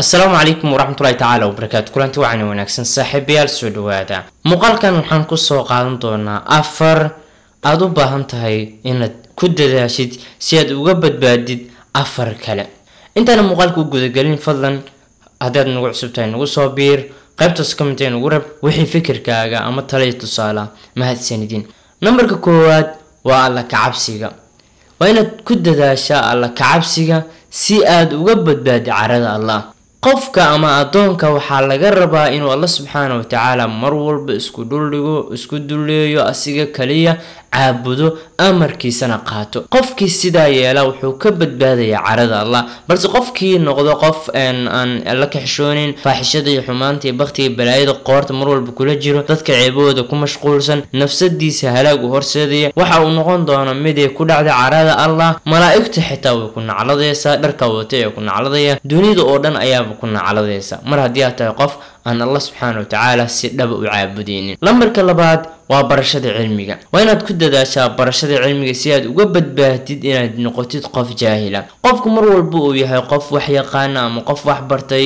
السلام عليكم ورحمة الله تعالى وبركاته. كلانتي وعنا وناكسن صاحبيال سو دوادا muuqaalkan waxaan ku soo qaadan doonaa afar aad u baahan tahay inaad ku dadaashid si aad uga badbaadid afar kale. intaan muuqaalku u guda galin fadlan hadaad nagu cusub tahay nagu soo biir qaybtaas comment ugu rab wixii fikirkaaga ama talo tusaale mahadsanidin. numberka koowaad waa alla ka cabsiga. waa inaad ku dadaashaa alla ka cabsiga si aad uga badbaadid carada Allah. qofka ama adoonka waxa laga rabaa inuu Allah subhanahu wa ta'ala mar walba isku duleeyo asiga kaliya caabudo amarkiisana qaato. qofkii sida yeela wuxuu ka badbaadayaa carada Allah. balse qofkii noqdo qof aan alla ka xishoonin faaxishada iyo xumaanta iyo baqtiga balaayada qoorta mar walba kula jiro dadka ceebooda ku mashquulsan nafsadiisa halaag u horseedaya waxa uu noqon doona mid ay ku dhacday carada Allah. malaa'iktu xitaa way ku nacladaysaa dharka watay ay ku nacladaya dunida oo dhan ayaa ku nacladaysa mar haddii aad tahay qof aan Allah subhanahu wa ta'ala si dhab u caabudeynin. lambarka labaad waa barashada cilmiga. waa inaad ku dadaashaa barashada cilmiga si aad uga badbaadid inaad noqotid qof jaahila. qofku mar walba uu yahay qof wax yaqaan ama qof wax bartay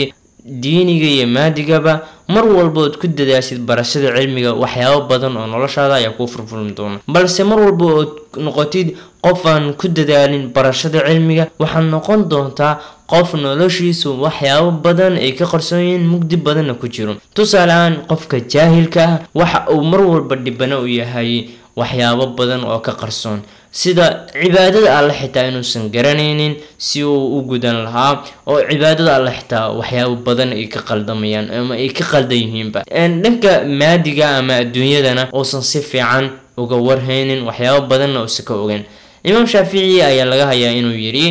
diiniga iyo maadigaba mar walba aad ku dadaashid barashada cilmiga waxyaabo badan oo noloshaada ay ku furfuran doona. balse mar walba aad noqotid qof aan ku dadaalin barashada cilmiga waxaad noqon doontaa qof noloshiisu waxyaabo badan ay ka qarsoon mugdi badan ku jiro. tusaalaan qofka jaahilka ah waxa uu mar walba dhibana u yahay waxyaabo badan oo ka qarsoon sida cibaadada Allah xitaa inuusan garanaynin si uu u gudan lahaa oo cibaadada Allah xitaa waxyaabo badan ay ka qaldamayaan ama ay ka qaldan yihiinba dhanka maadiga ama adduunyadana oosan si fiican uga warhaynin waxyaabo badan oo iska ogaan. Imam Shafi'i ayaa laga hayaa inuu yiri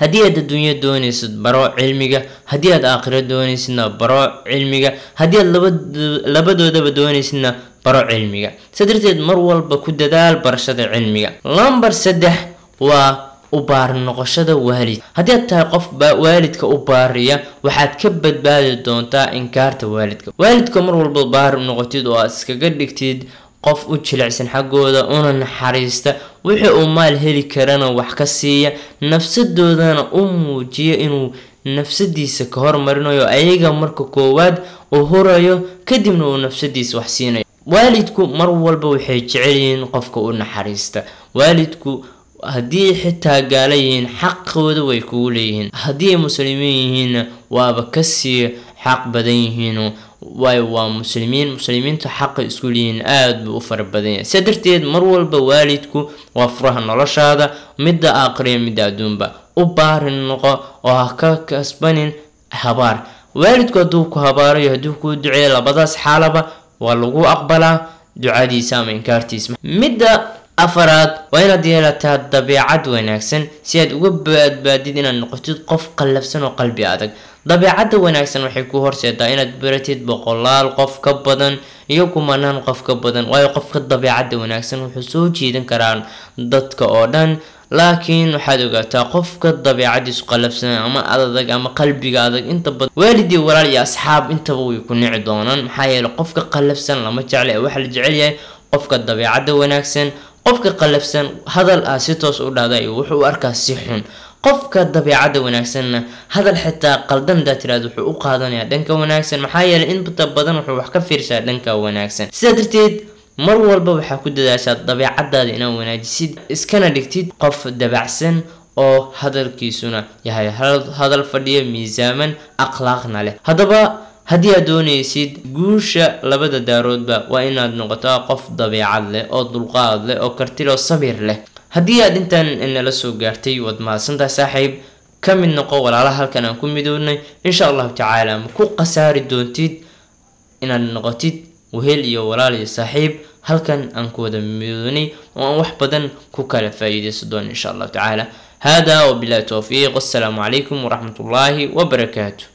haddii aad adduunyo doonaysid baro cilmiga haddii aad aakhiro doonaysidna baro cilmiga haddii aad labadoodaba doonaysidna baro cilmiga. sadarteed mar walba ku dadaal barashada cilmiga. lambar 3 waa u baar noqoshada waalid. haddii aad tahay qof waalidka u baariya waxaad ka badbaadi doontaa inkaarta waalidka. waalidka mar walba baar noqotid oo aad iskaga dhigtid qof u jilicsan xagooda una naxariista wixii uu maal heli karana wax ka siiya nafsadoodana u muujiyo inuu nafsadiisa ka hormarinayo ayaga marka koowaad uu horayo kadibna uu nafsadiisa wax siinayo. waalidku mar walba waxay jecel yihiin qofka u naxariista. waalidku haddii xitaa gaala yihiin xaqooda way kugu leeyihiin haddii muslimiin yihiin waaba ka sii xaq badan yihiin waa muslimiinta xaq isku leeyihiin aad buu u fara badan yahay. sadarteed mar walba waalidku waa furaha noloshaada midda aakhiriya midda adduunba. u baarin noqo oo ha ka kasbanin habaar. waalidku hadduu ku habaarayo hadduu ku duceeyo labadaas xaalaba waa lagu aqbalaa ducadiisa ama inkaartiisa. midda afaraad waa inaad yeelataa dabeecad wanaagsan si aad uga badbaadid inaad noqotid qof qallafsan oo qalbi adag. dabeecadda wanaagsan waxay ku horseedaa inaad baratid boqolaal qof ka badan iyo kumanaan qof ka badan waayo qofka dabeecadda wanaagsan wuxuu soo jiidan karaa dadka oo dhan. laakiin waxaad ogaataa qofka dabeecadiisu qallafsan ama adag ama qalbiga adag inta badan waalidii walaal iyo asxaab intaba way ku nici doonaan maxaa yeelay qofka qallafsan lama jecla waxa la jecel yahay qofka dabeecadda wanaagsan. qofka qallafsan hadal si toos u dhaaday wuxuu arkaa si xun. qofka dabeecadda wanaagsanna hadal xitaa qaldan tiraad wuxuu u qaadanayaa dhanka wanaagsan maxaa yeelay inta badan wuxuu wax ka fiirsaa dhanka wanaagsan. sidaa darteed mar walba waxa ku dadaashaa dabeecadaada inaad wanaajisid iskana dhigtid qof dabacsan oo hadalkiisuna yahay hadal fadhiya miisaaman akhlaaqna leh. haddaba haddii aad doonaysid guusha labada daaroodba waa inaad noqotaa qof dabeecad leh oo dulqaad leh oo karti leh oo sabir leh. haddii aad intaan nala soo gaartay waad mahadsantahay saaxiib ka mid noqo walaalaha halkan aan ku midownay insha Allah ta'ala ma ku qasaari doontid inaad noqotid wehel iyo walaal iyo saaxiib halkan aan ku wada midownay oo aan wax badan ku kala faa'iideysan doon insha Allah ta'ala. hada wa billahi tawfiiq. wassalamu alaykum wa rahmatullahi wa barakatuh.